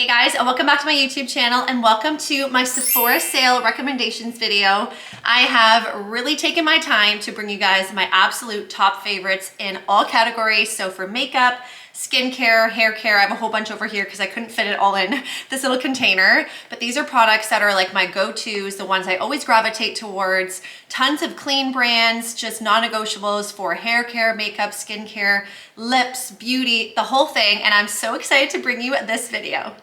Hey guys, and welcome back to my YouTube channel and welcome to my Sephora sale recommendations video. I have really taken my time to bring you guys my absolute top favorites in all categories. So for makeup, skincare, hair care, I have a whole bunch over here because I couldn't fit it all in this little container. But these are products that are like my go-tos, the ones I always gravitate towards. Tons of clean brands, just non-negotiables for hair care, makeup, skincare, lips, beauty, the whole thing. And I'm so excited to bring you this video.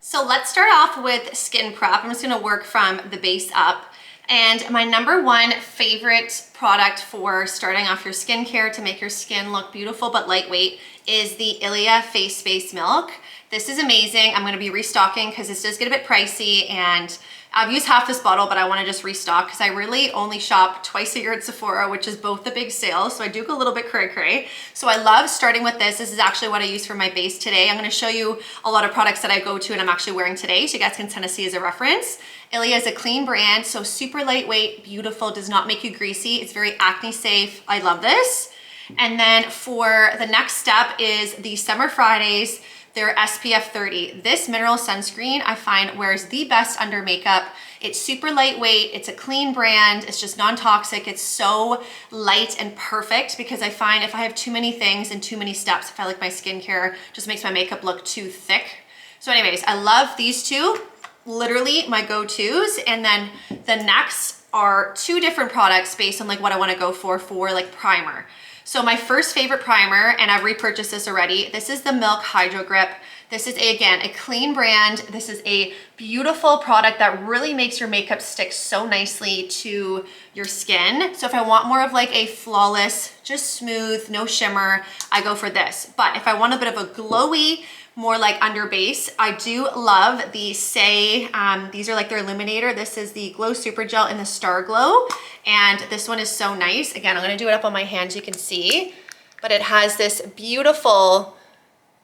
So let's start off with skin prep. I'm just gonna work from the base up. And my number one favorite product for starting off your skincare to make your skin look beautiful but lightweight is the Ilia Face Base Milk. This is amazing. I'm gonna be restocking because this does get a bit pricey and I've used half this bottle, but I wanna just restock because I really only shop twice a year at Sephora, which is both the big sales. So I do go a little bit cray-cray. So I love starting with this. This is actually what I use for my base today. I'm gonna show you a lot of products that I go to and I'm actually wearing today, so you guys can kind of see as a reference. Ilia is a clean brand, so super lightweight, beautiful, does not make you greasy. It's very acne safe. I love this. And then for the next step is the Summer Fridays. They're SPF 30. This mineral sunscreen I find wears the best under makeup. It's super lightweight, it's a clean brand, it's just non-toxic, it's so light and perfect because I find if I have too many things and too many steps, I feel like my skincare just makes my makeup look too thick. So anyways, I love these two, literally my go-tos. And then the next are two different products based on like what I wanna go for like primer. So my first favorite primer, and I've repurchased this already, this is the Milk Hydro Grip. This is, again, a clean brand. This is a beautiful product that really makes your makeup stick so nicely to your skin. So if I want more of like a flawless, just smooth, no shimmer, I go for this. But if I want a bit of a glowy, more like under base, I do love the Say, these are like their illuminator. This is the Glow Super Gel in the Star Glow. And this one is so nice. Again, I'm gonna do it up on my hand so you can see, but it has this beautiful,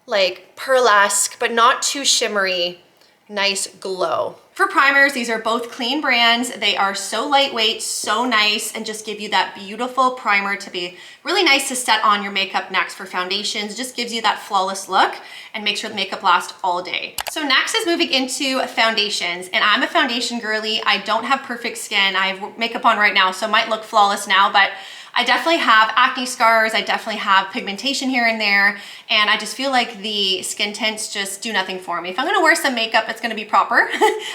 like pearlesque, but not too shimmery, nice glow. For primers, these are both clean brands. They are so lightweight, so nice, and just give you that beautiful primer to be really nice to set on your makeup next. For foundations, it just gives you that flawless look and make sure the makeup lasts all day. So next is moving into foundations, and I'm a foundation girly. I don't have perfect skin. I have makeup on right now, so it might look flawless now, but I definitely have acne scars, I definitely have pigmentation here and there, and I just feel like the skin tints just do nothing for me. If I'm gonna wear some makeup, it's gonna be proper.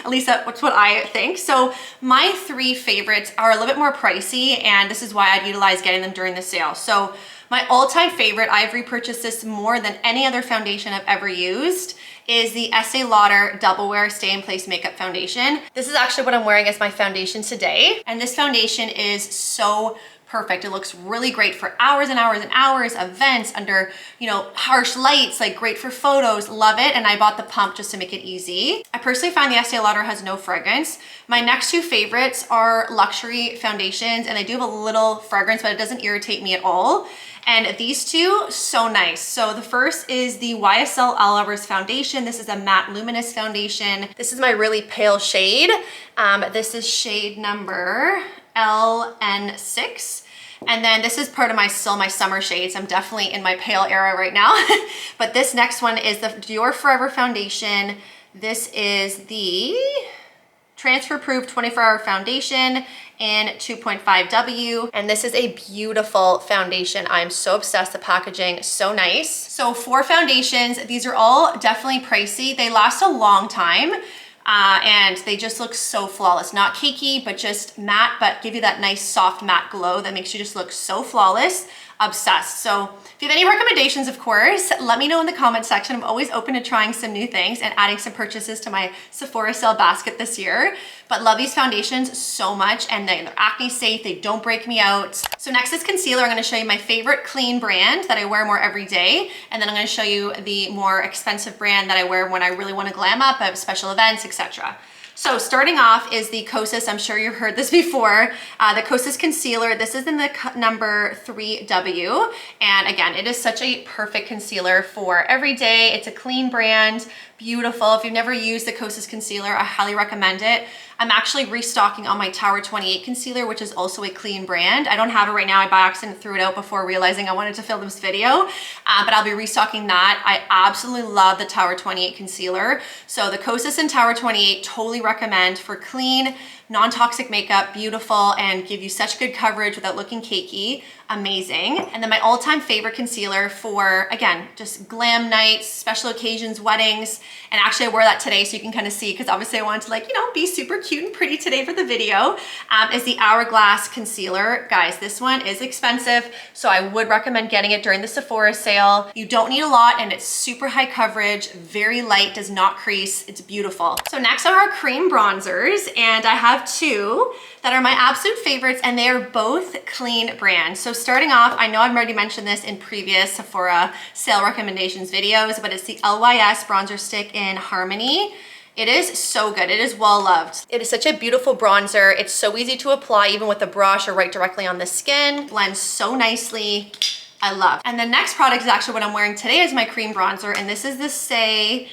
At least that's what I think. So my three favorites are a little bit more pricey, and this is why I'd utilize getting them during the sale. So my all-time favorite, I've repurchased this more than any other foundation I've ever used, is the Estee Lauder Double Wear Stay in Place Makeup Foundation. This is actually what I'm wearing as my foundation today, and this foundation is so perfect. It looks really great for hours and hours and hours, events, under, you know, harsh lights, like great for photos, love it. And I bought the pump just to make it easy. I personally find the Estee Lauder has no fragrance. My next two favorites are luxury foundations, and they do have a little fragrance, but it doesn't irritate me at all. And these two, so nice. So the first is the YSL All Hours Foundation. This is a matte luminous foundation. This is my really pale shade. This is shade number LN6. And then this is part of my summer shades. I'm definitely in my pale era right now. But this next one is the Dior Forever Foundation. This is the Transfer Proof 24-Hour Foundation in 2.5W. And this is a beautiful foundation. I'm so obsessed, the packaging, so nice. So 4 foundations, these are all definitely pricey. They last a long time. And they just look so flawless. Not cakey, but just matte, but give you that nice soft matte glow that makes you just look so flawless. Obsessed. So if you have any recommendations, of course, let me know in the comment section. I'm always open to trying some new things and adding some purchases to my Sephora sale basket this year. But love these foundations so much, and they're acne safe, they don't break me out. So next is concealer. I'm gonna show you my favorite clean brand that I wear more every day, and then I'm gonna show you the more expensive brand that I wear when I really wanna glam up at special events, etc. So starting off is the Kosas. I'm sure you've heard this before. The Kosas concealer. This is in the number 3W. And again, it is such a perfect concealer for every day. It's a clean brand, beautiful. If you've never used the Kosas concealer, I highly recommend it. I'm actually restocking on my Tower 28 concealer, which is also a clean brand. I don't have it right now. I by accident threw it out before realizing I wanted to film this video, but I'll be restocking that. I absolutely love the Tower 28 concealer. So the Kosas and Tower 28, totally recommend for clean, non-toxic makeup, beautiful, and give you such good coverage without looking cakey. Amazing. And then my all-time favorite concealer for, again, just glam nights, special occasions, weddings. And actually I wore that today so you can kind of see, because obviously I wanted to, like, you know, be super cute and pretty today for the video, is the Hourglass concealer. Guys, this one is expensive, so I would recommend getting it during the Sephora sale. You don't need a lot, and it's super high coverage, very light, does not crease. It's beautiful. So next are our cream bronzers, and I have two that are my absolute favorites, and they are both clean brands. So starting off, I know I've already mentioned this in previous Sephora sale recommendations videos, but it's the LYS bronzer stick in Harmony. It is so good. It is well loved. It is such a beautiful bronzer. It's so easy to apply even with a brush or right directly on the skin. Blends so nicely. I love. And the next product is actually what I'm wearing today is my cream bronzer, and this is the Say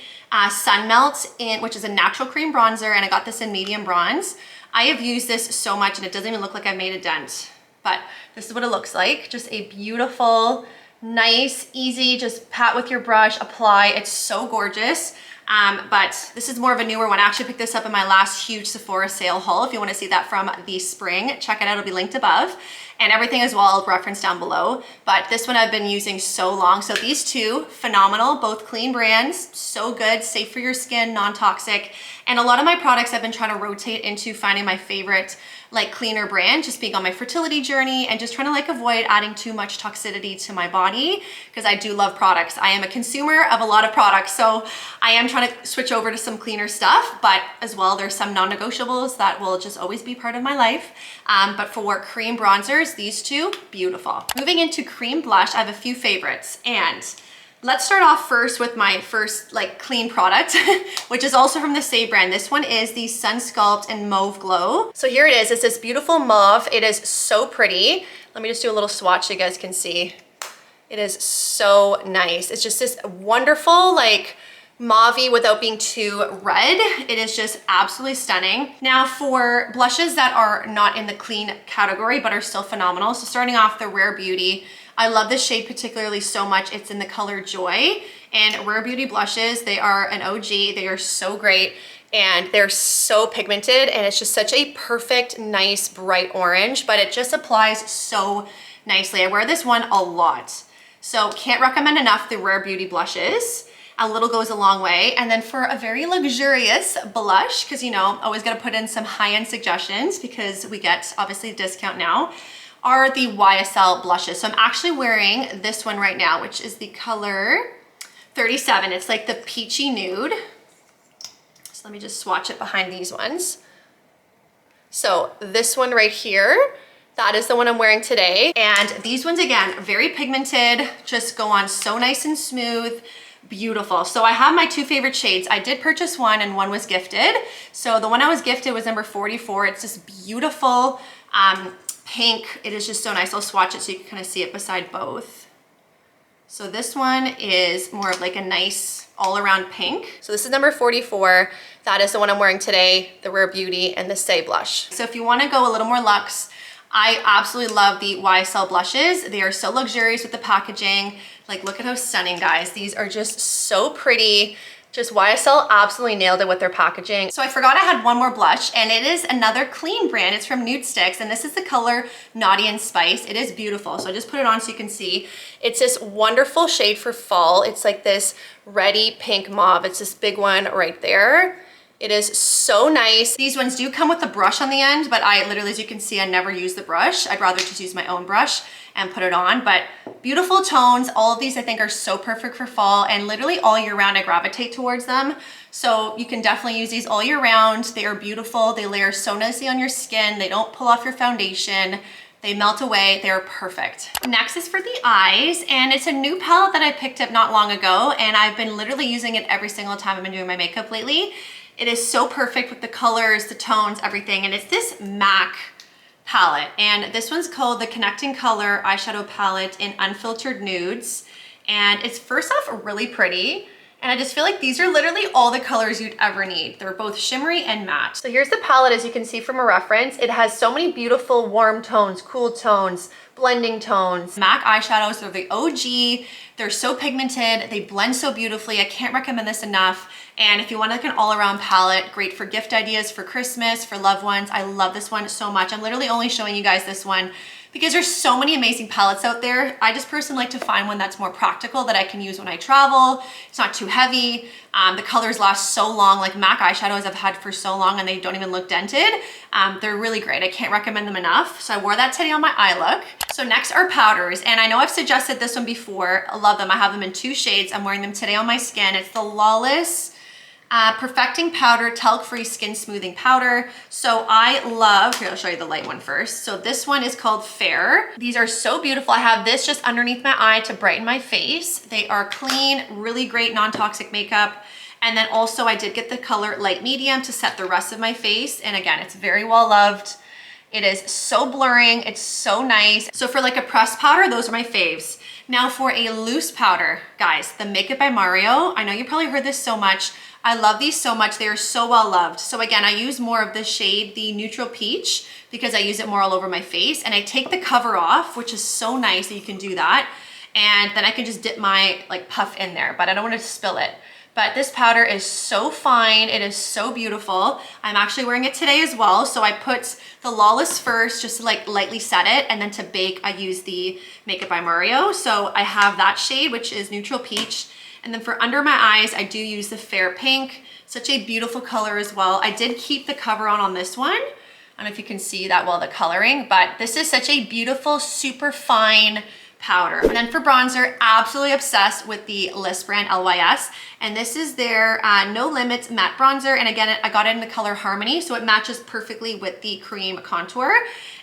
Sun Melt, which is a natural cream bronzer, and I got this in medium bronze. I have used this so much and it doesn't even look like I've made a dent, but this is what it looks like. Just a beautiful, nice, easy, just pat with your brush, apply. It's so gorgeous. But this is more of a newer one. I actually picked this up in my last huge Sephora sale haul. If you want to see that from the spring, check it out. It'll be linked above. And everything as well, I'll reference down below. But this one I've been using so long. So these two, phenomenal, both clean brands, so good, safe for your skin, non-toxic. And a lot of my products I've been trying to rotate into finding my favorite, like, cleaner brand, just being on my fertility journey and just trying to, like, avoid adding too much toxicity to my body, because I do love products. I am a consumer of a lot of products, so I am trying to switch over to some cleaner stuff, but as well, there's some non-negotiables that will just always be part of my life. But for cream bronzers, these two, beautiful. Moving into cream blush, I have a few favorites, and let's start off first with my first, like, clean product, which is also from the Say brand. This one is the Sun Sculpt in Mauve Glow. So here it is. It's this beautiful mauve. It is so pretty. Let me just do a little swatch so you guys can see. It is so nice. It's just this wonderful, like, mauve-y without being too red. It is just absolutely stunning. Now for blushes that are not in the clean category but are still phenomenal. So starting off, the Rare Beauty. I love this shade particularly so much. It's in the color Joy, and Rare Beauty blushes, they are an OG. They are so great and they're so pigmented, and it's just such a perfect, nice, bright orange, but it just applies so nicely. I wear this one a lot. So can't recommend enough the Rare Beauty blushes. A little goes a long way. And then for a very luxurious blush, because, you know, always got to put in some high-end suggestions because we get obviously a discount now, are the YSL blushes. So I'm actually wearing this one right now, which is the color 37. It's like the peachy nude. So let me just swatch it behind these ones. So this one right here, that is the one I'm wearing today. And these ones, again, very pigmented, just go on so nice and smooth. Beautiful. So I have my two favorite shades. I did purchase one and one was gifted. So the one I was gifted was number 44. It's this beautiful pink. It is just so nice. I'll swatch it so you can kind of see it beside both. So this one is more of like a nice all-around pink. So this is number 44. That is the one I'm wearing today, the Rare Beauty and the Say blush. So if you want to go a little more luxe, I absolutely love the YSL blushes. They are so luxurious with the packaging. Like, look at how stunning, guys. These are just so pretty. Just YSL absolutely nailed it with their packaging. So I forgot I had one more blush, and it is another clean brand. It's from Nude Sticks, and this is the color Naughty and Spice. It is beautiful. So I just put it on so you can see. It's this wonderful shade for fall. It's like this reddy pink mauve. It's this big one right there. It is so nice. These ones do come with a brush on the end, but I literally, as you can see, I never use the brush. I'd rather just use my own brush and put it on. But beautiful tones. All of these I think are so perfect for fall, and literally all year round I gravitate towards them. So you can definitely use these all year round. They are beautiful. They layer so nicely on your skin. They don't pull off your foundation. They melt away. They're perfect. Next is for the eyes, and it's a new palette that I picked up not long ago, and I've been literally using it every single time I've been doing my makeup lately. It is so perfect with the colors, the tones, everything, and it's this MAC palette, and this one's called the Connecting Color Eyeshadow Palette in Unfiltered Nudes, and it's first off really pretty. And I just feel like these are literally all the colors you'd ever need. They're both shimmery and matte. So here's the palette, as you can see from a reference. It has so many beautiful warm tones, cool tones, blending tones. MAC eyeshadows are the OG. They're so pigmented. They blend so beautifully. I can't recommend this enough. And if you want like an all-around palette, great for gift ideas for Christmas, for loved ones. I love this one so much. I'm literally only showing you guys this one because there's so many amazing palettes out there. I just personally like to find one that's more practical that I can use when I travel. It's not too heavy. The colors last so long, like MAC eyeshadows I've had for so long and they don't even look dented. They're really great. I can't recommend them enough. So I wore that today on my eye look. So next are powders. And I know I've suggested this one before. I love them. I have them in 2 shades. I'm wearing them today on my skin. It's the Lawless Perfecting Powder Talc-Free Skin Smoothing Powder. So I love, here I'll show you the light one first. So this one is called Fair. These are so beautiful. I have this just underneath my eye to brighten my face. They are clean, really great non-toxic makeup. And then also I did get the color light medium to set the rest of my face. And again, it's very well loved. It is so blurring, it's so nice. So for like a pressed powder, those are my faves. Now for a loose powder, guys, the Makeup by Mario. I know you probably heard this so much. I love these so much. They are so well loved. So again, I use more of the shade, the Neutral Peach, because I use it more all over my face. And I take the cover off, which is so nice that you can do that. And then I can just dip my like puff in there, but I don't want to spill it. But this powder is so fine. It is so beautiful. I'm actually wearing it today as well. So I put the Lawless first, just to like lightly set it. And then to bake, I use the Makeup by Mario. So I have that shade, which is Neutral Peach. And then for under my eyes, I do use the Fair Pink. Such a beautiful color as well. I did keep the cover on this one. I don't know if you can see that well, the coloring, but this is such a beautiful, super fine powder. And then for bronzer, absolutely obsessed with the List brand LYS. And this is their No Limits matte bronzer. And again, I got it in the color Harmony, so it matches perfectly with the cream contour.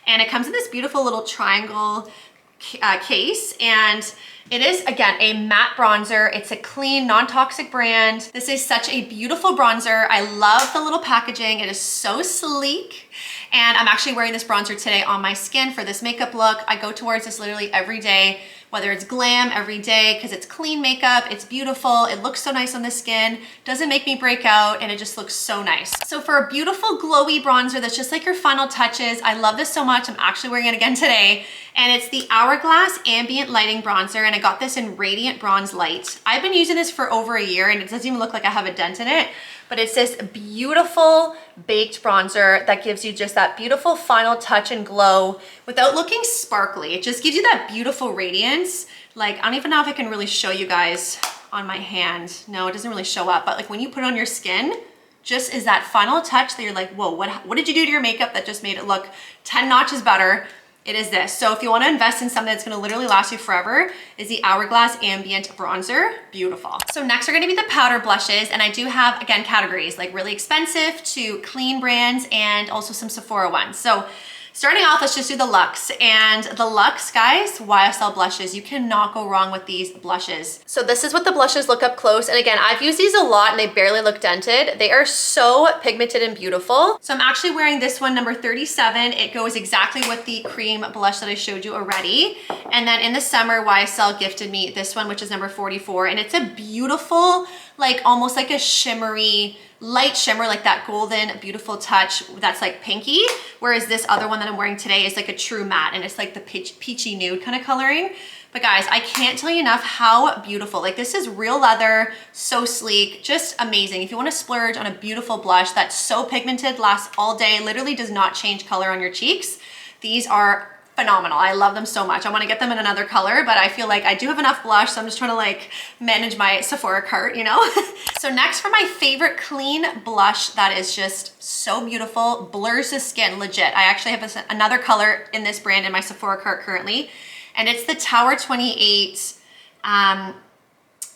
And it comes in this beautiful little triangle case. And it is, again, a matte bronzer. It's a clean, non-toxic brand. This is such a beautiful bronzer. I love the little packaging. It is so sleek. And I'm actually wearing this bronzer today on my skin for this makeup look. I go towards this literally every day, whether it's glam every day, because it's clean makeup, it's beautiful, it looks so nice on the skin, doesn't make me break out, and it just looks so nice. So for a beautiful glowy bronzer that's just like your final touches, I love this so much. I'm actually wearing it again today. And it's the Hourglass Ambient Lighting Bronzer, and I got this in Radiant Bronze Light. I've been using this for over a year, and it doesn't even look like I have a dent in it, but it's this beautiful baked bronzer that gives you just that beautiful final touch and glow without looking sparkly. It just gives you that beautiful radiance. Like, I don't even know if I can really show you guys on my hand. No, it doesn't really show up, but like when you put it on your skin, just is that final touch that you're like, whoa, what did you do to your makeup that just made it look 10 notches better? It is this. So if you want to invest in something that's going to literally last you forever, is the Hourglass Ambient Bronzer. Beautiful. So next are going to be the powder blushes, and I do have, again, categories like really expensive to clean brands and also some Sephora ones. So starting off, let's just do the Luxe. And the Luxe, guys, YSL blushes. You cannot go wrong with these blushes. So this is what the blushes look up close. And again, I've used these a lot and they barely look dented. They are so pigmented and beautiful. So I'm actually wearing this one, number 37. It goes exactly with the cream blush that I showed you already. And then in the summer, YSL gifted me this one, which is number 44. And it's a beautiful, like almost like a shimmery, light shimmer, like that golden, beautiful touch that's like pinky. Whereas this other one that I'm wearing today is like a true matte, and it's like the peachy nude kind of coloring. But guys, I can't tell you enough how beautiful. Like, this is real leather, so sleek, just amazing. If you want to splurge on a beautiful blush that's so pigmented, lasts all day, literally does not change color on your cheeks, these are phenomenal. I love them so much. I want to get them in another color, but I feel like I do have enough blush, so I'm just trying to like manage my Sephora cart, you know? So next, for my favorite clean blush that is just so beautiful, blurs the skin, legit. I actually have another color in this brand in my Sephora cart currently, and it's the Tower 28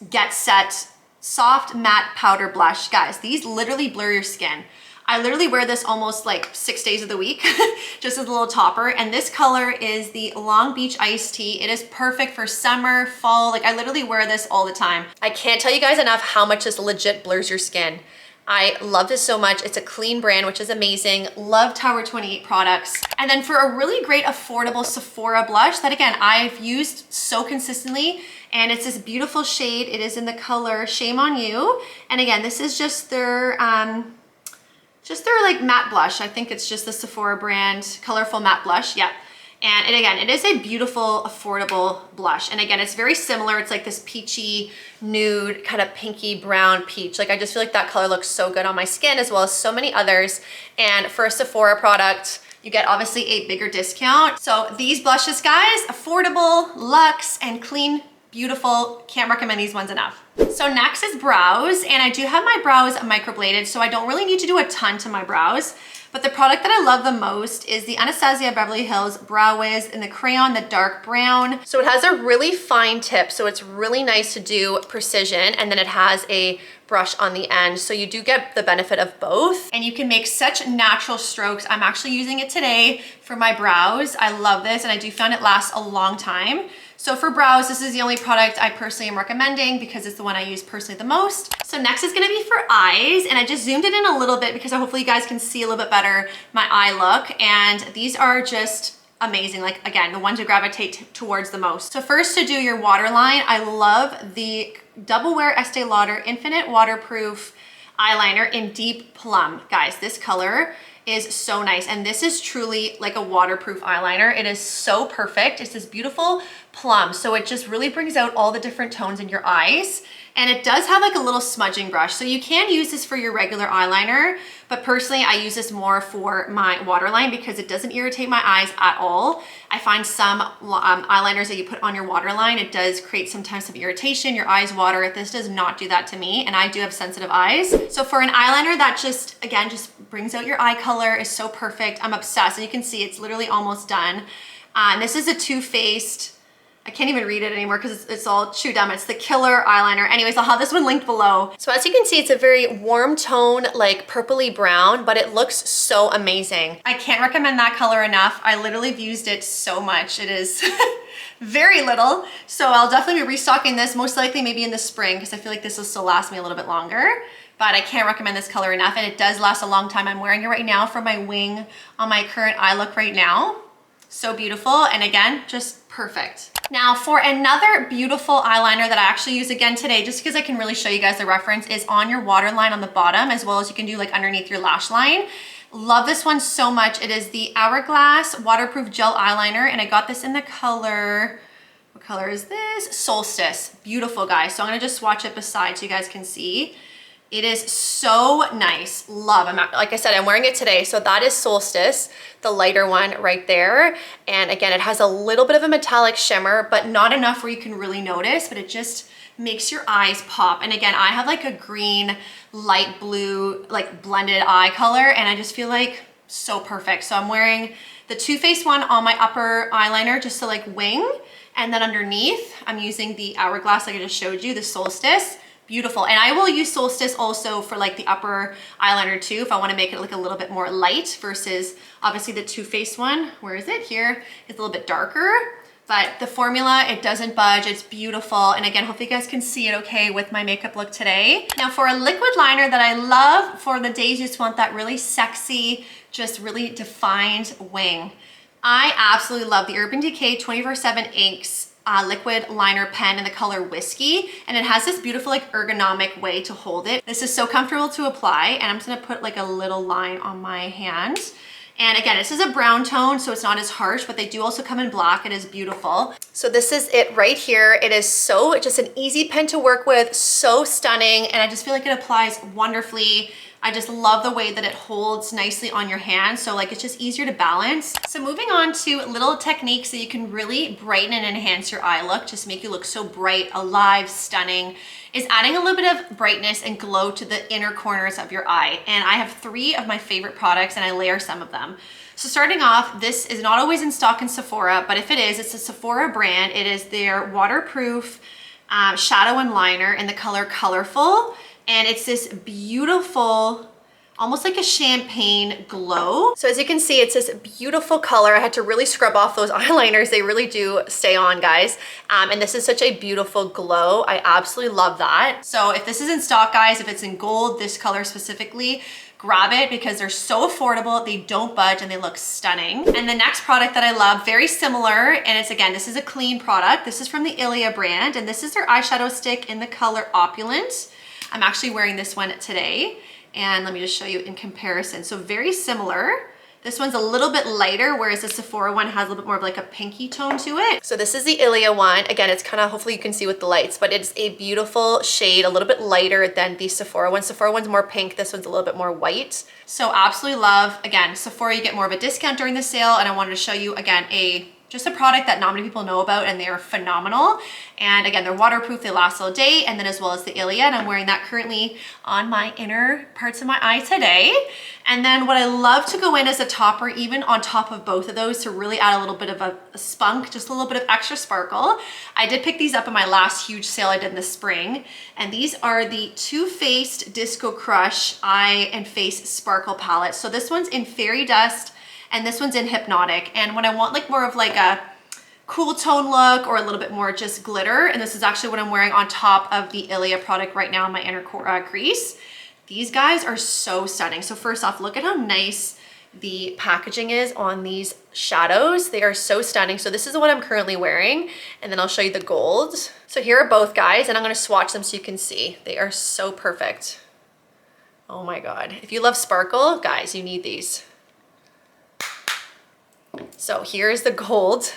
Get Set Soft Matte Powder Blush. Guys, these literally blur your skin. I literally wear this almost like 6 days of the week, just as a little topper. And this color is the Long Beach Iced Tea. It is perfect for summer, fall. Like, I literally wear this all the time. I can't tell you guys enough how much this legit blurs your skin. I love this so much. It's a clean brand, which is amazing. Love Tower 28 products. And then for a really great affordable Sephora blush that, again, I've used so consistently, and it's this beautiful shade. It is in the color Shame on You. And again, this is just their like matte blush. I think it's just the Sephora brand, colorful matte blush. Yeah. And again, it is a beautiful, affordable blush. And again, it's very similar. It's like this peachy, nude, kind of pinky brown peach. Like, I just feel like that color looks so good on my skin, as well as so many others. And for a Sephora product, you get obviously a bigger discount. So these blushes, guys, affordable, luxe, and clean, beautiful. Can't recommend these ones enough. So next is brows, and I do have my brows microbladed, so I don't really need to do a ton to my brows. But the product that I love the most is the Anastasia Beverly Hills Brow Wiz in the crayon, the dark brown. So it has a really fine tip, so it's really nice to do precision, and then it has a brush on the end, so you do get the benefit of both. And you can make such natural strokes. I'm actually using it today for my brows. I love this, and I do find it lasts a long time. So for brows, this is the only product I personally am recommending because it's the one I use personally the most. So next is gonna be for eyes, and I just zoomed it in a little bit because hopefully you guys can see a little bit better my eye look. And these are just amazing. Like, again, the ones you gravitate towards the most. So first, to do your waterline, I love the Double Wear Estee Lauder Infinite Waterproof Eyeliner in Deep Plum. Guys, this color is so nice, and this is truly like a waterproof eyeliner. It is so perfect. It's this beautiful plum, so it just really brings out all the different tones in your eyes. And it does have like a little smudging brush, so you can use this for your regular eyeliner, but personally I use this more for my waterline because it doesn't irritate my eyes at all. I find some eyeliners that you put on your waterline, it does create sometimes some irritation, your eyes water. This does not do that to me, and I do have sensitive eyes. So for an eyeliner that just, again, just brings out your eye color, is so perfect. I'm obsessed, and you can see it's literally almost done. And this is a Too Faced, I can't even read it anymore because it's all chewed gum. It's the Killer Eyeliner. Anyways, I'll have this one linked below. So as you can see, it's a very warm tone, like purpley brown, but it looks so amazing. I can't recommend that color enough. I literally have used it so much. It is very little. So I'll definitely be restocking this, most likely maybe in the spring, because I feel like this will still last me a little bit longer. But I can't recommend this color enough, and it does last a long time. I'm wearing it right now for my wing on my current eye look right now. So beautiful, and again, just perfect. Now for another beautiful eyeliner that I actually use again today, just because I can really show you guys the reference, is on your waterline on the bottom, as well as you can do like underneath your lash line. Love this one so much. It is the Hourglass Waterproof Gel Eyeliner, and I got this in the color, what color is this? Solstice. Beautiful, guys. So I'm gonna just swatch it beside so you guys can see. It is so nice. Love. Like I said, I'm wearing it today. So that is Solstice, the lighter one right there. And again, it has a little bit of a metallic shimmer, but not enough where you can really notice, but it just makes your eyes pop. And again, I have like a green, light blue, like blended eye color, and I just feel like so perfect. So I'm wearing the Too Faced one on my upper eyeliner just to like wing. And then underneath, I'm using the Hourglass like I just showed you, the Solstice. Beautiful. And I will use Solstice also for like the upper eyeliner too, if I want to make it look a little bit more light versus obviously the Too Faced one. Where is it? Here. It's a little bit darker, but the formula, it doesn't budge. It's beautiful. And again, hopefully you guys can see it okay with my makeup look today. Now for a liquid liner that I love for the days you just want that really sexy, just really defined wing, I absolutely love the Urban Decay 24/7 Inks liquid liner pen in the color Whiskey, and it has this beautiful like ergonomic way to hold it. This is so comfortable to apply, and I'm just gonna put like a little line on my hand. And again, this is a brown tone, so it's not as harsh, but they do also come in black. It is beautiful. So this is it right here. It is so just an easy pen to work with, so stunning, and I just feel like it applies wonderfully. I just love the way that it holds nicely on your hand. So like it's just easier to balance. So moving on to little techniques that you can really brighten and enhance your eye look, just make you look so bright, alive, stunning, is adding a little bit of brightness and glow to the inner corners of your eye. And I have 3 of my favorite products, and I layer some of them. So starting off, this is not always in stock in Sephora, but if it is, it's a Sephora brand. It is their waterproof shadow and liner in the color Colorful. And it's this beautiful almost like a champagne glow. So as you can see, it's this beautiful color. I had to really scrub off those eyeliners. They really do stay on, guys. And this is such a beautiful glow. I absolutely love that. So if this is in stock, guys, if it's in gold, this color specifically, grab it because they're so affordable, they don't budge, and they look stunning. And the next product that I love, very similar, and it's, again, this is a clean product. This is from the Ilia brand, and this is their eyeshadow stick in the color Opulent. I'm actually wearing this one today, and let me just show you in comparison. So very similar. This one's a little bit lighter, whereas the Sephora one has a little bit more of like a pinky tone to it. So this is the Ilia one. Again, it's kind of, hopefully you can see with the lights, but it's a beautiful shade, a little bit lighter than the Sephora one. Sephora one's more pink, this one's a little bit more white. So absolutely love, again, Sephora, you get more of a discount during the sale, and I wanted to show you, again, just a product that not many people know about, and they are phenomenal. And again, they're waterproof, they last all day, and then as well as the Ilia, and I'm wearing that currently on my inner parts of my eye today. And then what I love to go in as a topper, even on top of both of those, to really add a little bit of a spunk, just a little bit of extra sparkle. I did pick these up in my last huge sale I did in the spring, and these are the Too Faced Disco Crush Eye and Face Sparkle Palette. So this one's in Fairy Dust, and this one's in Hypnotic. And when I want like more of like a cool tone look or a little bit more just glitter, and this is actually what I'm wearing on top of the Ilia product right now in my inner crease. These guys are so stunning. So first off, look at how nice the packaging is on these shadows. They are so stunning. So this is what I'm currently wearing, and then I'll show you the gold. So here are both, guys, and I'm gonna swatch them so you can see. They are so perfect. Oh my God. If you love sparkle, guys, you need these. So here's the gold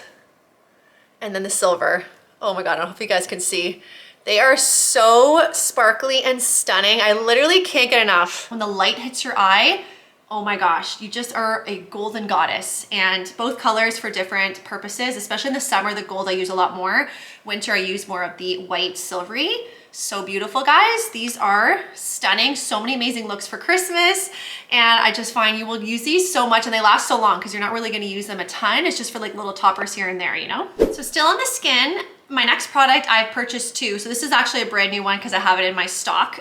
and then the silver. Oh my God, I don't know if you guys can see. They are so sparkly and stunning. I literally can't get enough. When the light hits your eye, oh my gosh, you just are a golden goddess. And both colors for different purposes, especially in the summer, the gold I use a lot more. Winter, I use more of the white silvery. So beautiful, guys. These are stunning. So many amazing looks for Christmas. And I just find you will use these so much, and they last so long because you're not really going to use them a ton. It's just for like little toppers here and there, you know? So still on the skin, my next product I've purchased too. So this is actually a brand new one because I have it in my stock.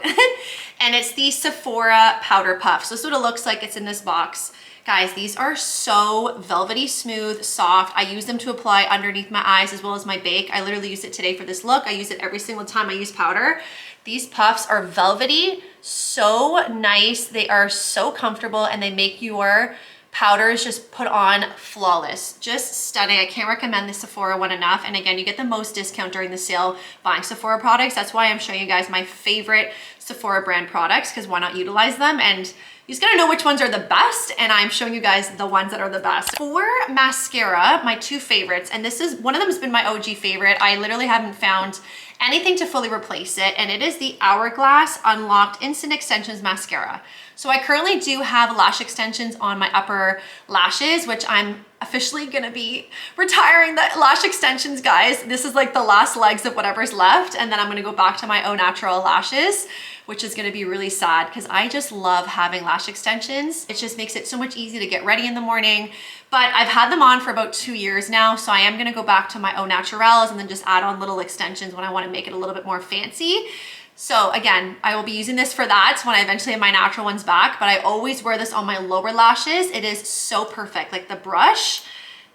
And it's the Sephora Powder Puff. So this is what it looks like. It's in this box. Guys, these are so velvety smooth, soft. I use them to apply underneath my eyes as well as my bake. I literally used it today for this look. I use it every single time I use powder. These puffs are velvety, so nice. They are so comfortable, and they make your powders just put on flawless. Just stunning. I can't recommend the Sephora one enough. And again, you get the most discount during the sale buying Sephora products. That's why I'm showing you guys my favorite Sephora brand products, because why not utilize them? And you just gotta know which ones are the best, and I'm showing you guys the ones that are the best. For mascara, my two favorites, and this is, one of them has been my OG favorite. I literally haven't found anything to fully replace it, and it is the Hourglass Unlocked Instant Extensions Mascara. So I currently do have lash extensions on my upper lashes, which I'm officially gonna be retiring the lash extensions, guys. This is like the last legs of whatever's left, and then I'm gonna go back to my au natural lashes, which is gonna be really sad because I just love having lash extensions. It just makes it so much easier to get ready in the morning. But I've had them on for about 2 years now, so I am gonna go back to my au naturals and then just add on little extensions when I wanna make it a little bit more fancy. So again, I will be using this for that when I eventually have my natural ones back, but I always wear this on my lower lashes. It is so perfect. Like, the brush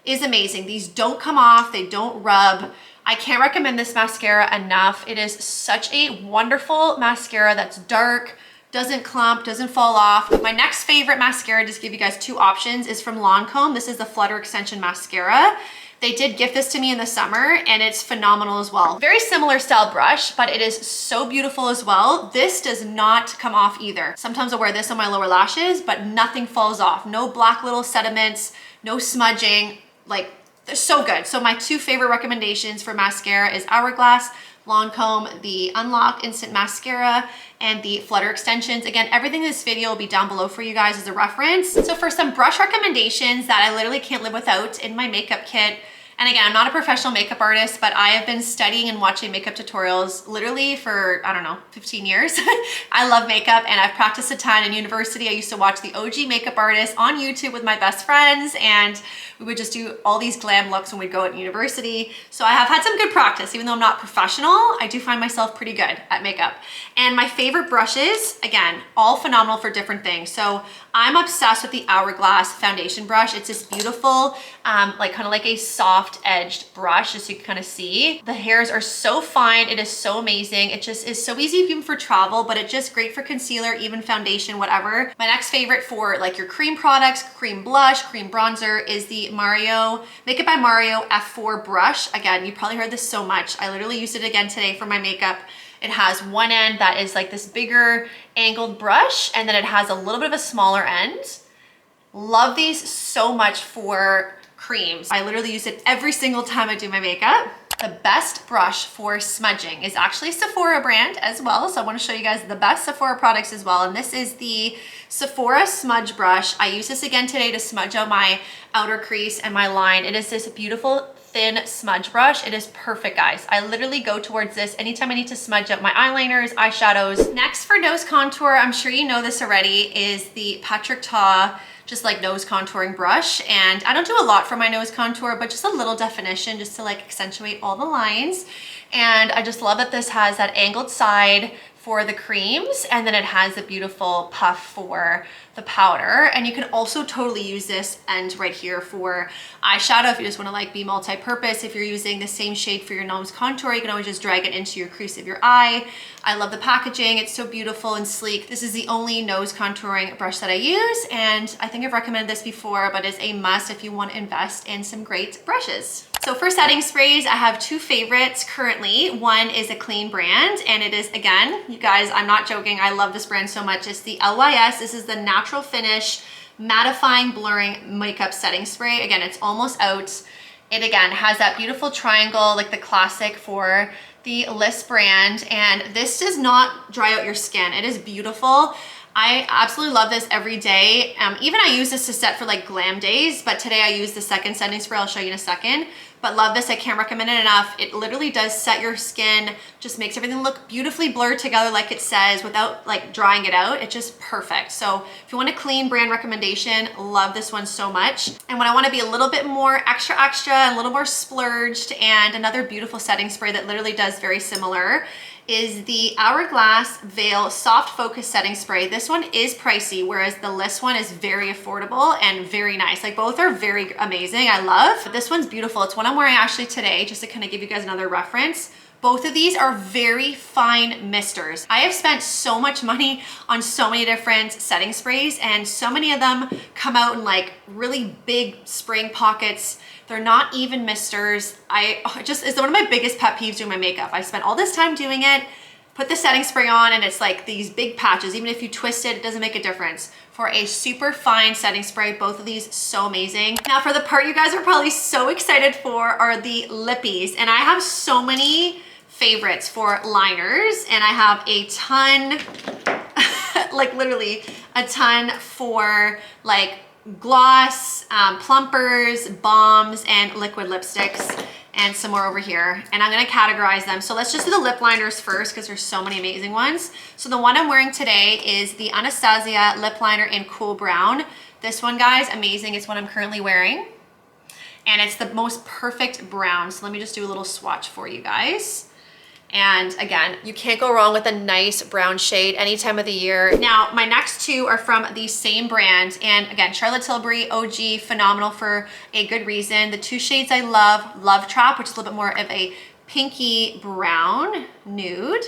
is amazing. These don't come off, they don't rub. I can't recommend this mascara enough. It is such a wonderful mascara that's dark, doesn't clump, doesn't fall off. My next favorite mascara, just to give you guys two options, is from Lancome. This is the Flutter Extension Mascara. They did gift this to me in the summer, and it's phenomenal as well. Very similar style brush, but it is so beautiful as well. This does not come off either. Sometimes I'll wear this on my lower lashes, but nothing falls off. No black little sediments, no smudging. Like, they're so good. So my two favorite recommendations for mascara is Hourglass, Lancome, the Unlocked Instant Mascara, and the Flutter Extensions. Again, everything in this video will be down below for you guys as a reference. So for some brush recommendations that I literally can't live without in my makeup kit, And again, I'm not a professional makeup artist, but I have been studying and watching makeup tutorials literally for, I don't know, 15 years. I love makeup and I've practiced a ton in university. I used to watch the OG makeup artists on YouTube with my best friends, and we would just do all these glam looks when we'd go at university. So I have had some good practice. Even though I'm not professional, I do find myself pretty good at makeup. And my favorite brushes, again, all phenomenal for different things. So I'm obsessed with the Hourglass foundation brush. It's this beautiful, like kind of like a soft edged brush, as you can kind of see. The hairs are so fine. It is so amazing. It just is so easy even for travel, but it's just great for concealer, even foundation, whatever. My next favorite for like your cream products, cream blush, cream bronzer, is the Makeup by Mario F4 brush. Again, you probably heard this so much. I literally used it again today for my makeup. It has one end that is like this bigger angled brush, and then it has a little bit of a smaller end. Love these so much for creams. I literally use it every single time I do my makeup. The best brush for smudging is actually a Sephora brand as well. So I want to show you guys the best Sephora products as well. And this is the Sephora Smudge Brush. I use this again today to smudge out my outer crease and my line. It is this beautiful thin smudge brush. It is perfect, guys. I literally go towards this anytime I need to smudge up my eyeliners, eyeshadows. Next for nose contour, I'm sure you know this already, is the Patrick Ta just like nose contouring brush. And I don't do a lot for my nose contour, but just a little definition just to like accentuate all the lines. And I just love that this has that angled side for the creams, and then it has a beautiful puff for the powder. And you can also totally use this end right here for eyeshadow if you just want to like be multi-purpose. If you're using the same shade for your nose contour, you can always just drag it into your crease of your eye. I love the packaging. It's so beautiful and sleek. This is the only nose contouring brush that I use, and I think I've recommended this before, but it's a must if you want to invest in some great brushes. So for setting sprays, I have two favorites currently. One is a clean brand, and it is, again, you guys, I'm not joking, I love this brand so much. It's the LYS. This is the Natural Finish Mattifying Blurring Makeup Setting Spray. Again, it's almost out. It, again, has that beautiful triangle, like the classic for the List brand, and this does not dry out your skin. It is beautiful. I absolutely love this every day. Even I use this to set for like glam days, but today I use the second setting spray. I'll show you in a second, but love this. I can't recommend it enough. It literally does set your skin, just makes everything look beautifully blurred together like it says without like drying it out. It's just perfect. So if you want a clean brand recommendation, love this one so much. And when I want to be a little bit more extra, a little more splurged, and another beautiful setting spray that literally does very similar is the Hourglass Veil Soft Focus Setting Spray. This one is pricey, whereas the List one is very affordable and very nice. Like both are very amazing, I love. But this one's beautiful. It's one I'm wearing actually today, just to kind of give you guys another reference. Both of these are very fine misters. I have spent so much money on so many different setting sprays, and so many of them come out in like really big spraying pockets. They're not even misters. It's one of my biggest pet peeves doing my makeup. I spent all this time doing it, put the setting spray on, and it's like these big patches. Even if you twist it, it doesn't make a difference. For a super fine setting spray, both of these so amazing. Now for the part you guys are probably so excited for are the lippies. And I have so many favorites for liners, and I have a ton, like literally a ton for like gloss, plumpers, balms, and liquid lipsticks, and some more over here. And I'm gonna categorize them. So let's just do the lip liners first, because there's so many amazing ones. So the one I'm wearing today is the Anastasia lip liner in Cool Brown. This one, guys, amazing. It's what I'm currently wearing, and it's the most perfect brown. So let me just do a little swatch for you guys. And again, you can't go wrong with a nice brown shade any time of the year. Now, my next two are from the same brand. And again, Charlotte Tilbury, OG, phenomenal for a good reason. The two shades I love, Love Trap, which is a little bit more of a pinky brown nude.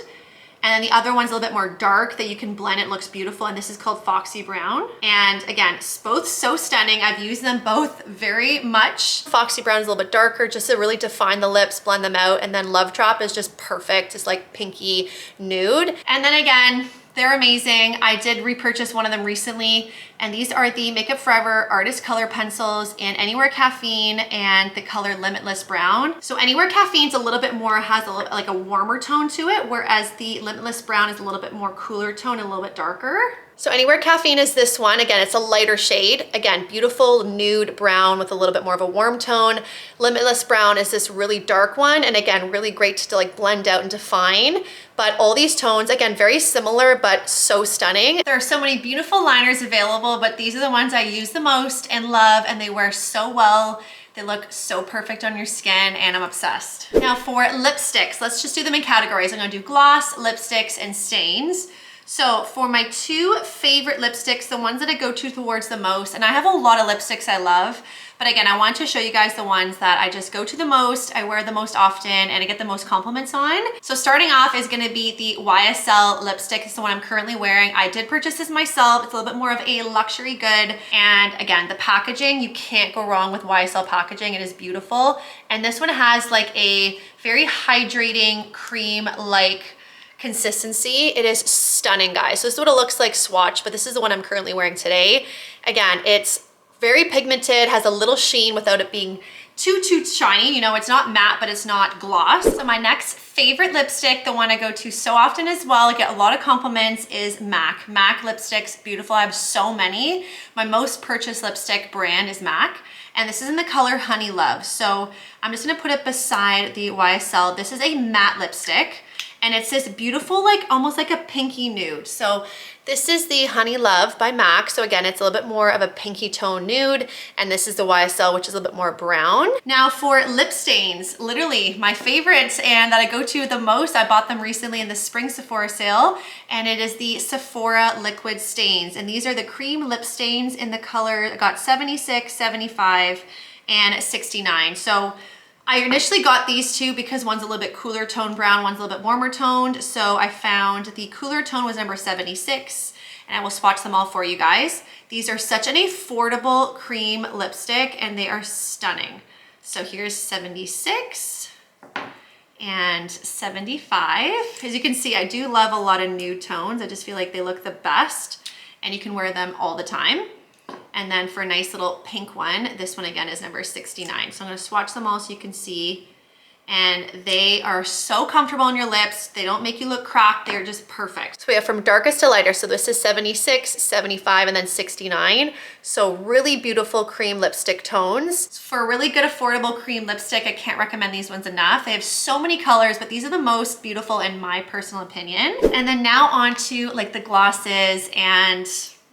And then the other one's a little bit more dark that you can blend. It looks beautiful. And this is called Foxy Brown. And again, both so stunning. I've used them both very much. Foxy Brown is a little bit darker just to really define the lips, blend them out. And then Love Trap is just perfect. It's like pinky nude. And then again, they're amazing. I did repurchase one of them recently, and these are the Makeup Forever Artist Color Pencils in Anywhere Caffeine and the color Limitless Brown. So Anywhere Caffeine's a little bit more, has a little, like a warmer tone to it, whereas the Limitless Brown is a little bit more cooler tone and a little bit darker. So Anywhere Caffeine is this one. Again, it's a lighter shade. Again, beautiful nude brown with a little bit more of a warm tone. Limitless Brown is this really dark one. And again, really great to like blend out and define. But all these tones, again, very similar, but so stunning. There are so many beautiful liners available, but these are the ones I use the most and love, and they wear so well. They look so perfect on your skin, and I'm obsessed. Now for lipsticks, let's just do them in categories. I'm gonna do gloss, lipsticks, and stains. So for my two favorite lipsticks, the ones that I go to towards the most, and I have a lot of lipsticks I love, but again, I want to show you guys the ones that I just go to the most, I wear the most often, and I get the most compliments on. So starting off is gonna be the YSL lipstick. It's the one I'm currently wearing. I did purchase this myself. It's a little bit more of a luxury good. And again, the packaging, you can't go wrong with YSL packaging. It is beautiful. And this one has like a very hydrating cream-like consistency. It is stunning, guys. So this is what it looks like swatch, but this is the one I'm currently wearing today. Again, it's very pigmented, has a little sheen without it being too shiny. You know, it's not matte, but it's not gloss. So my next favorite lipstick, the one I go to so often as well, I get a lot of compliments, is MAC. MAC lipsticks, beautiful. I have so many. My most purchased lipstick brand is MAC. And this is in the color Honey Love. So I'm just gonna put it beside the YSL. This is a matte lipstick. And it's this beautiful, like almost like a pinky nude. So this is the Honey Love by MAC. So again, it's a little bit more of a pinky tone nude. And this is the YSL, which is a little bit more brown. Now for lip stains, literally my favorites and that I go to the most, I bought them recently in the spring Sephora sale. And it is the Sephora liquid stains. And these are the cream lip stains in the color, I got 76, 75, and 69. So I initially got these two because one's a little bit cooler tone brown, one's a little bit warmer toned. So I found the cooler tone was number 76, and I will swatch them all for you guys. These are such an affordable cream lipstick and they are stunning. So here's 76 and 75. As you can see, I do love a lot of nude tones. I just feel like they look the best and you can wear them all the time. And then for a nice little pink one, this one again is number 69. So I'm gonna swatch them all so you can see. And they are so comfortable on your lips. They don't make you look cracked. They're just perfect. So we have from darkest to lighter. So this is 76, 75, and then 69. So really beautiful cream lipstick tones. For a really good affordable cream lipstick, I can't recommend these ones enough. They have so many colors, but these are the most beautiful in my personal opinion. And then now on to like the glosses and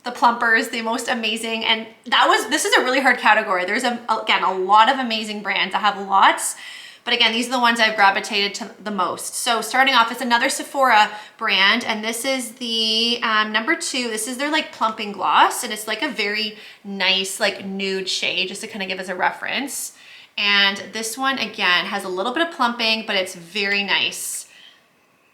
the plumpers, the most amazing. And this is a really hard category. There's again, a lot of amazing brands. I have lots, but again, these are the ones I've gravitated to the most. So starting off, it's another Sephora brand, and this is the number 2. This is their like plumping gloss, and it's like a very nice like nude shade, just to kind of give as a reference. And this one again has a little bit of plumping, but it's very nice.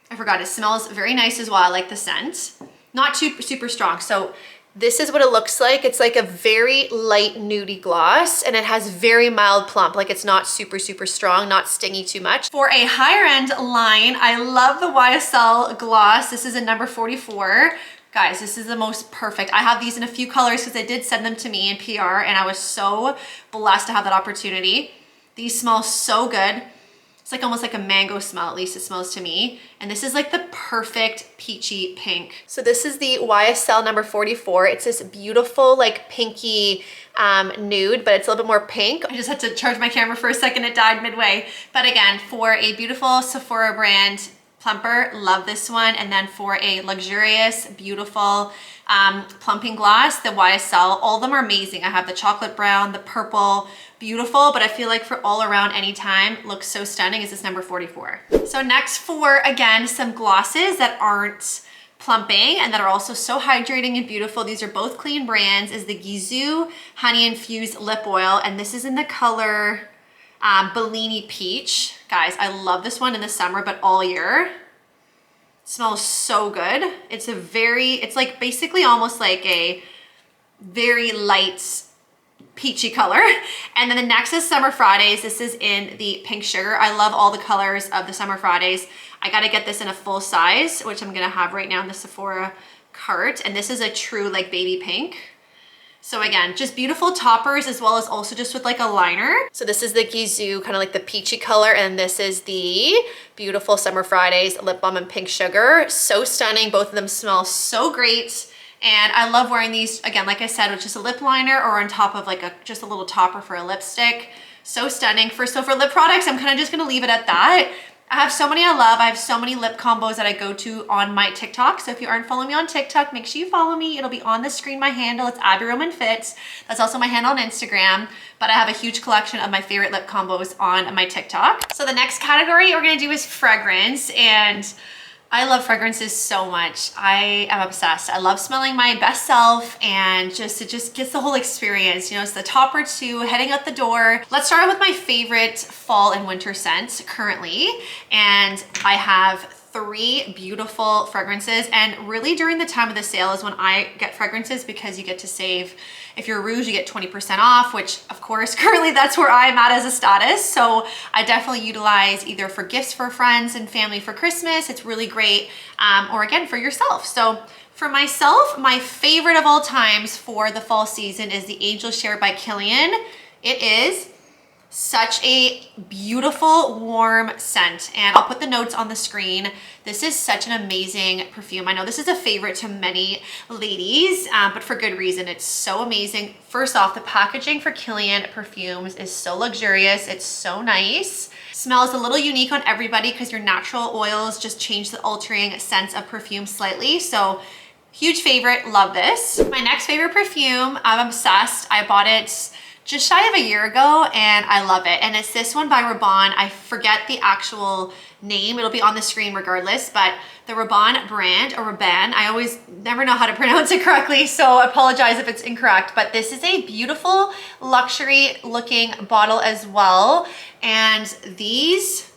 I forgot, it smells very nice as well. I like the scent. Not too super strong. So this is what it looks like. It's like a very light nudie gloss, and it has very mild plump. Like it's not super strong, not stingy too much. For a higher end line, I love the YSL gloss. This is a number 44. Guys, this is the most perfect. I have these in a few colors because they did send them to me in PR, and I was so blessed to have that opportunity. These smell so good. It's like almost like a mango smell, at least it smells to me. And this is like the perfect peachy pink. So this is the YSL number 44. It's this beautiful like pinky nude, but it's a little bit more pink. I just had to charge my camera for a second, it died midway. But again, for a beautiful Sephora brand plumper, love this one. And then for a luxurious, beautiful plumping gloss, the YSL, all of them are amazing. I have the chocolate brown, the purple, beautiful, but I feel like for all around anytime, looks so stunning, is this number 44. So next for, again, some glosses that aren't plumping and that are also so hydrating and beautiful. These are both clean brands, is the Gisou Honey Infused Lip Oil, and this is in the color Bellini Peach. Guys, I love this one in the summer, but all year. It smells so good. It's like basically almost like a very light peachy color. And then the next is Summer Fridays. This is in the pink sugar. I love all the colors of the Summer Fridays. I gotta get this in a full size, which I'm gonna have right now in the Sephora cart. And this is a true like baby pink. So again, just beautiful toppers as well as also just with like a liner. So this is the Gisou, kind of like the peachy color, and this is the beautiful Summer Fridays lip balm in pink sugar. So stunning, both of them smell so great. And I love wearing these, again, like I said, with just a lip liner or on top of like just a little topper for a lipstick. So stunning. So for lip products, I'm kind of just gonna leave it at that. I have so many I love. I have so many lip combos that I go to on my TikTok. So if you aren't following me on TikTok, make sure you follow me. It'll be on the screen, my handle. It's Abby Roman Fits. That's also my handle on Instagram. But I have a huge collection of my favorite lip combos on my TikTok. So the next category we're gonna do is fragrance. And I love fragrances so much. I am obsessed. I love smelling my best self, and it just gets the whole experience. You know, it's the top or two heading out the door. Let's start with my favorite fall and winter scents currently. And I have 3 beautiful fragrances, and really during the time of the sale is when I get fragrances, because you get to save. If you're Rouge, you get 20% off, which of course, currently that's where I'm at as a status. So I definitely utilize either for gifts for friends and family for Christmas. It's really great. Or again, for yourself. So for myself, my favorite of all times for the fall season is the Angel Share by Kilian. It is such a beautiful, warm scent, and I'll put the notes on the screen. This is such an amazing perfume. I know this is a favorite to many ladies, but for good reason. It's so amazing. First off, the packaging for Kilian perfumes is so luxurious. It's so nice. Smells a little unique on everybody because your natural oils just change the altering sense of perfume slightly. So huge favorite, love this. My next favorite perfume, I'm obsessed. I bought it just shy of a year ago and I love it. And it's this one by Rabanne. I forget the actual name. It'll be on the screen regardless, but the Rabanne brand, or Rabanne, I always never know how to pronounce it correctly, so I apologize if it's incorrect, but this is a beautiful luxury looking bottle as well. And these,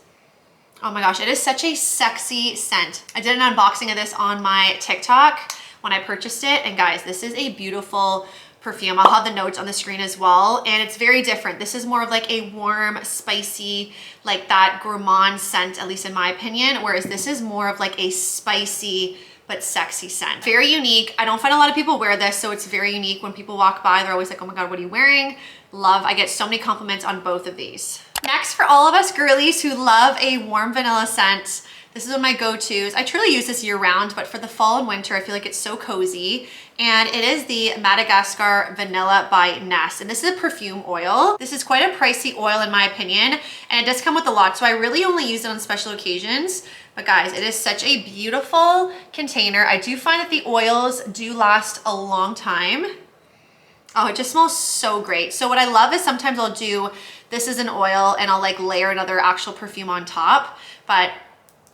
oh my gosh, it is such a sexy scent. I did an unboxing of this on my TikTok when I purchased it. And guys, this is a beautiful perfume. I'll have the notes on the screen as well. And it's very different. This is more of like a warm, spicy, like that gourmand scent, at least in my opinion. Whereas this is more of like a spicy, but sexy scent. Very unique. I don't find a lot of people wear this, so it's very unique. When people walk by, they're always like, oh my God, what are you wearing? Love, I get so many compliments on both of these. Next, for all of us girlies who love a warm vanilla scent, this is one of my go-tos. I truly use this year round, but for the fall and winter, I feel like it's so cozy. And it is the Madagascar Vanilla by Ness. And this is a perfume oil. This is quite a pricey oil in my opinion, and it does come with a lot. So I really only use it on special occasions. But guys, it is such a beautiful container. I do find that the oils do last a long time. Oh, it just smells so great. So what I love is sometimes I'll do, this is an oil and I'll like layer another actual perfume on top. But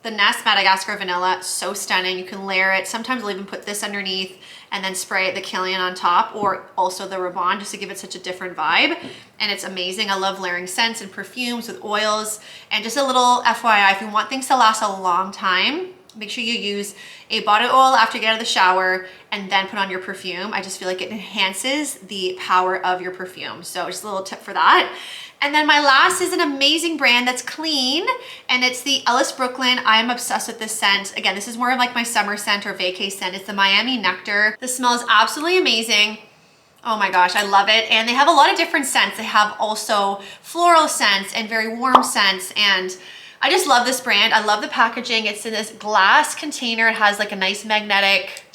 the Ness Madagascar Vanilla, so stunning. You can layer it. Sometimes I'll even put this underneath and then spray the Kilian on top, or also the Rabanne, just to give it such a different vibe. And it's amazing. I love layering scents and perfumes with oils. And just a little FYI, if you want things to last a long time, make sure you use a body oil after you get out of the shower and then put on your perfume. I just feel like it enhances the power of your perfume. So just a little tip for that. And then my last is an amazing brand that's clean, and it's the Ellis Brooklyn. I am obsessed with this scent. Again, this is more of like my summer scent or vacay scent. It's the Miami Nectar. This smells absolutely amazing. Oh my gosh, I love it. And they have a lot of different scents. They have also floral scents and very warm scents, and I just love this brand. I love the packaging. It's in this glass container. It has like a nice magnetic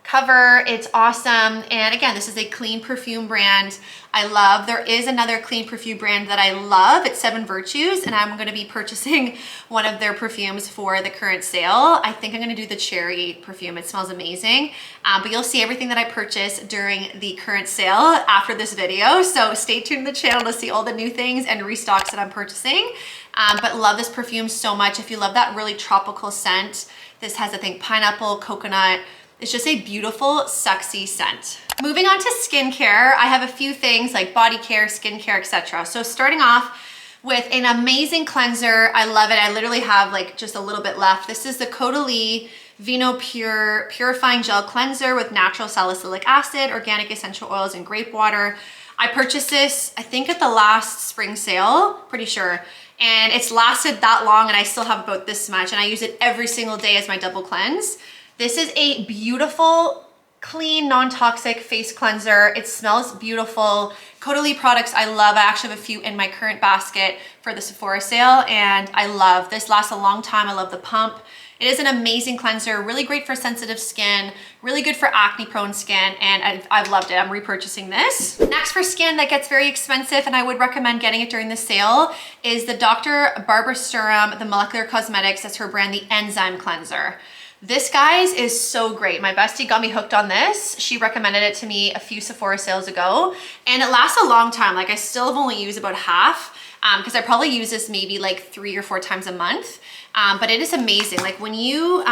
cover. It's awesome. And again, this is a clean perfume brand I love. There is another clean perfume brand that I love. It's Seven Virtues, and I'm going to be purchasing one of their perfumes for the current sale. I think I'm going to do the cherry perfume. It smells amazing. But you'll see everything that I purchased during the current sale after this video. So stay tuned to the channel to see all the new things and restocks that I'm purchasing. But love this perfume so much. If you love that really tropical scent, this has, I think, pineapple, coconut. It's just a beautiful, sexy scent. Moving on to skincare, I have a few things like body care, skincare, etc. So starting off with an amazing cleanser. I love it. I literally have like just a little bit left. This is the Caudalie Vino Pure Purifying Gel Cleanser with natural salicylic acid, organic essential oils, and grape water. I purchased this, I think at the last spring sale, pretty sure. And it's lasted that long, and I still have about this much, and I use it every single day as my double cleanse. This is a beautiful, clean, non-toxic face cleanser. It smells beautiful. Caudalie products I love. I actually have a few in my current basket for the Sephora sale, and I love this. Lasts a long time. I love the pump. It is an amazing cleanser, really great for sensitive skin, really good for acne prone skin, and I've loved it. I'm repurchasing this. Next, for skin that gets very expensive, and I would recommend getting it during the sale, is the Dr. Barbara Sturm, the Molecular Cosmetics, that's her brand, the Enzyme Cleanser. This, guys, is so great. My bestie got me hooked on this. She recommended it to me a few Sephora sales ago, and it lasts a long time. Like, I still have only used about half, because I probably use this maybe like 3 or 4 times a month. But it is amazing. Like, when you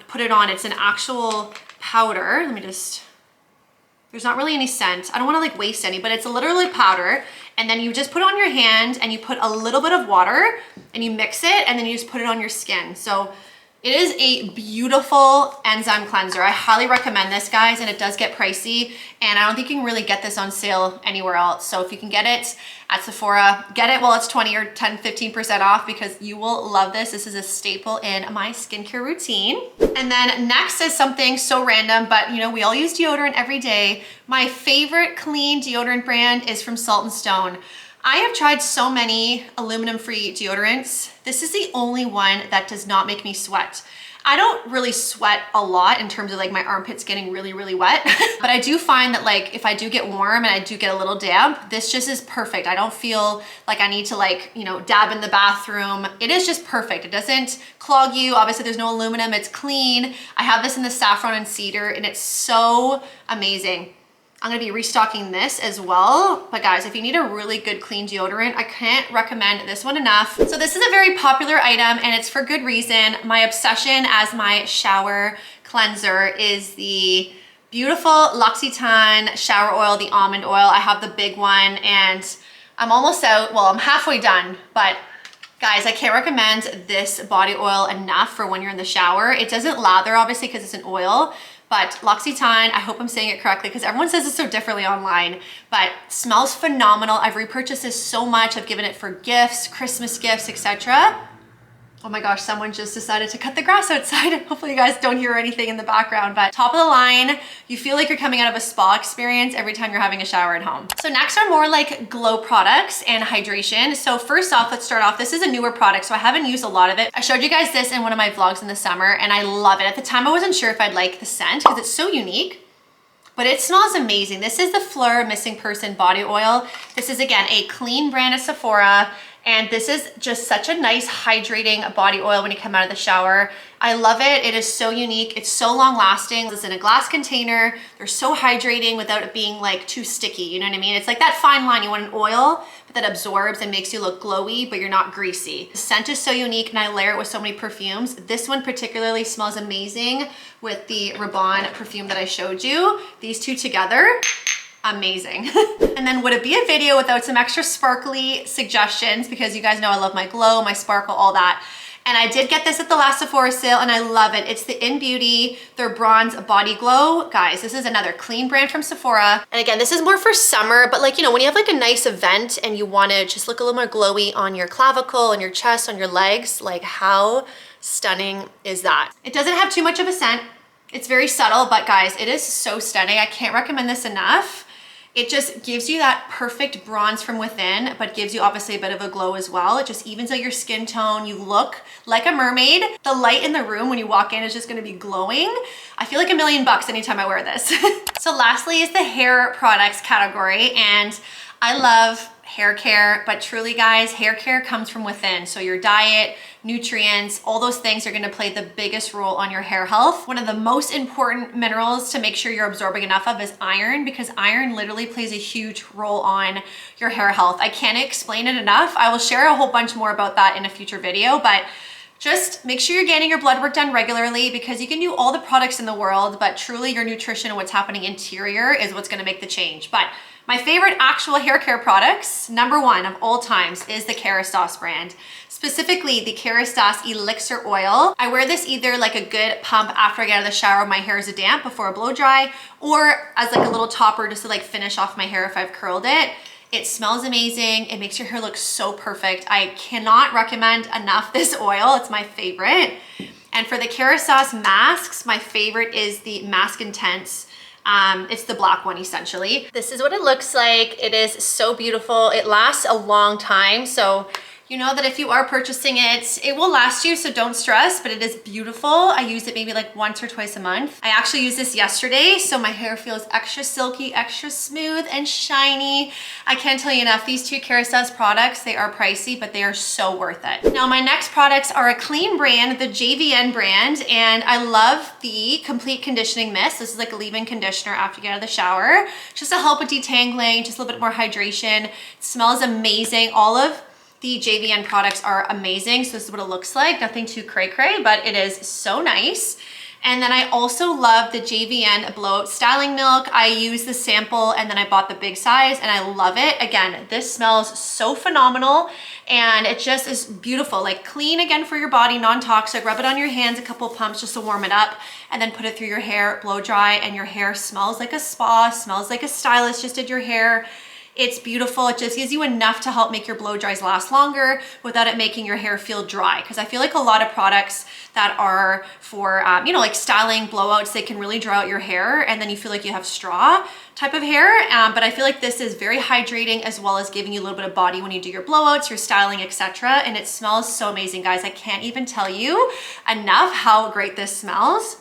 put it on, it's an actual powder. Let me just, there's not really any scent. I don't want to like waste any, but it's literally powder. And then you just put it on your hand and you put a little bit of water and you mix it and then you just put it on your skin. So it is a beautiful enzyme cleanser. I highly recommend this, guys, and it does get pricey, and I don't think you can really get this on sale anywhere else. So if you can get it at Sephora, get it while it's 20 or 10, 15% off, because you will love this. This is a staple in my skincare routine. And then next is something so random, but you know, we all use deodorant every day. My favorite clean deodorant brand is from Salt & Stone. I have tried so many aluminum-free deodorants. This is the only one that does not make me sweat. I don't really sweat a lot in terms of like my armpits getting really, really wet, but I do find that like if I do get warm and I do get a little damp, this just is perfect. I don't feel like I need to like, you know, dab in the bathroom. It is just perfect. It doesn't clog you. Obviously there's no aluminum, it's clean. I have this in the saffron and cedar and it's so amazing. I'm gonna be restocking this as well. But guys, if you need a really good clean deodorant, I can't recommend this one enough. So this is a very popular item and it's for good reason. My obsession as my shower cleanser is the beautiful L'Occitane shower oil, the almond oil. I have the big one and I'm almost out. Well, I'm halfway done, but guys, I can't recommend this body oil enough for when you're in the shower. It doesn't lather, obviously, because it's an oil. But L'Occitane, I hope I'm saying it correctly because everyone says it so differently online, but smells phenomenal. I've repurchased this so much. I've given it for gifts, Christmas gifts, etc. Oh my gosh, someone just decided to cut the grass outside. Hopefully you guys don't hear anything in the background, but top of the line, you feel like you're coming out of a spa experience every time you're having a shower at home. So next are more like glow products and hydration. So first off, let's start off. This is a newer product, so I haven't used a lot of it. I showed you guys this in one of my vlogs in the summer and I love it. At the time, I wasn't sure if I'd like the scent because it's so unique, but it smells amazing. This is the Fleur Missing Person Body Oil. This is, again, a clean brand at Sephora. And this is just such a nice hydrating body oil when you come out of the shower. I love it. It is so unique. It's so long lasting. It's in a glass container. They're so hydrating without it being like too sticky. You know what I mean? It's like that fine line. You want an oil that absorbs and makes you look glowy, but you're not greasy. The scent is so unique and I layer it with so many perfumes. This one particularly smells amazing with the Rabanne perfume that I showed you. These two together, amazing. And then would it be a video without some extra sparkly suggestions, because you guys know I love my glow, my sparkle, all that. And I did get this at the last Sephora sale and I love it. It's the In Beauty, their Bronze Body Glow. Guys, this is another clean brand from Sephora. And again, this is more for summer, but like, you know, when you have like a nice event and you want to just look a little more glowy on your clavicle, on your chest, on your legs, like how stunning is that? It doesn't have too much of a scent. It's very subtle, but guys, it is so stunning. I can't recommend this enough. It just gives you that perfect bronze from within, but gives you obviously a bit of a glow as well. It just evens out your skin tone. You look like a mermaid. The light in the room when you walk in is just gonna be glowing. I feel like $1,000,000 anytime I wear this. So lastly is the hair products category, and I love hair care, but truly guys, hair care comes from within. So your diet, nutrients, all those things are gonna play the biggest role on your hair health. One of the most important minerals to make sure you're absorbing enough of is iron, because iron literally plays a huge role on your hair health. I can't explain it enough. I will share a whole bunch more about that in a future video, but just make sure you're getting your blood work done regularly, because you can do all the products in the world, but truly your nutrition and what's happening interior is what's gonna make the change. But my favorite actual hair care products, #1 of all times, is the Kerastase brand. Specifically the Kerastase Elixir Oil. I wear this either like a good pump after I get out of the shower when my hair is damp before a blow dry, or as like a little topper just to like finish off my hair if I've curled it. It smells amazing. It makes your hair look so perfect. I cannot recommend enough this oil. It's my favorite. And for the Kerastase masks, my favorite is the Mask Intense. It's the black one essentially. This is what it looks like. It is so beautiful. It lasts a long time. So You know that if you are purchasing it, it will last you, so don't stress, but it is beautiful. I use it maybe like once or twice a month. I actually used this yesterday, so my hair feels extra silky, extra smooth and shiny. I can't tell you enough, these two Kérastase products, they are pricey, but they are so worth it. Now my next products are a clean brand, the JVN brand, and I love the Complete Conditioning Mist. This is like a leave-in conditioner after you get out of the shower, just to help with detangling, just a little bit more hydration. It smells amazing. All of the JVN products are amazing. So this is what it looks like. Nothing too cray-cray, but it is so nice. And then I also love the JVN Blowout Styling Milk. I used the sample and then I bought the big size and I love it. Again, this smells so phenomenal and it just is beautiful. Like clean again for your body, non-toxic. Rub it on your hands, a couple pumps just to warm it up and then put it through your hair, blow dry, and your hair smells like a spa, smells like a stylist just did your hair. It's beautiful. It just gives you enough to help make your blow dries last longer without it making your hair feel dry. Because I feel like a lot of products that are for, you know, like styling blowouts, they can really dry out your hair and then you feel like you have straw type of hair. But I feel like this is very hydrating as well as giving you a little bit of body when you do your blowouts, your styling, etc. And it smells so amazing, guys. I can't even tell you enough how great this smells.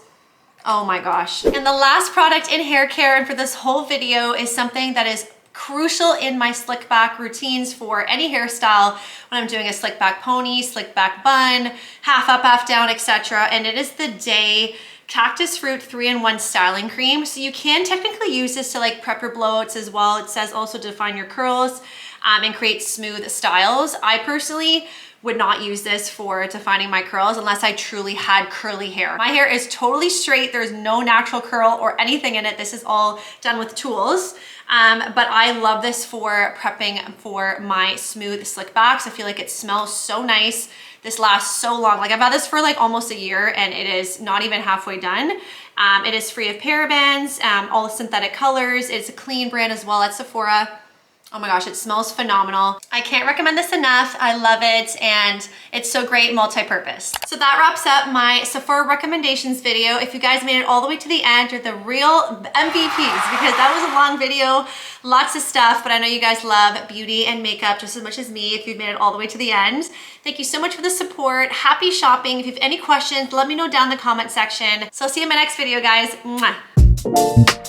Oh my gosh. And the last product in hair care and for this whole video is something that is crucial in my slick back routines for any hairstyle when I'm doing a slick back pony, slick back bun, half up, half down, etc. And it is the Day Cactus Fruit 3-in-1 Styling Cream. So you can technically use this to like prep your blowouts as well. It says also to define your curls and create smooth styles. I personally would not use this for defining my curls unless I truly had curly hair. My hair is totally straight. There's no natural curl or anything in it. This is all done with tools. But I love this for prepping for my smooth slick backs. I feel like it smells so nice. This lasts so long. Like I've had this for like almost a year and it is not even halfway done. It is free of parabens, all the synthetic colors. It's a clean brand as well at Sephora. Oh my gosh, it smells phenomenal. I can't recommend this enough. I love it and it's so great multi-purpose. So that wraps up my Sephora recommendations video. If you guys made it all the way to the end, you're the real MVPs because that was a long video, lots of stuff, but I know you guys love beauty and makeup just as much as me if you've made it all the way to the end. Thank you so much for the support. Happy shopping. If you have any questions, let me know down in the comment section. So I'll see you in my next video, guys. Mwah.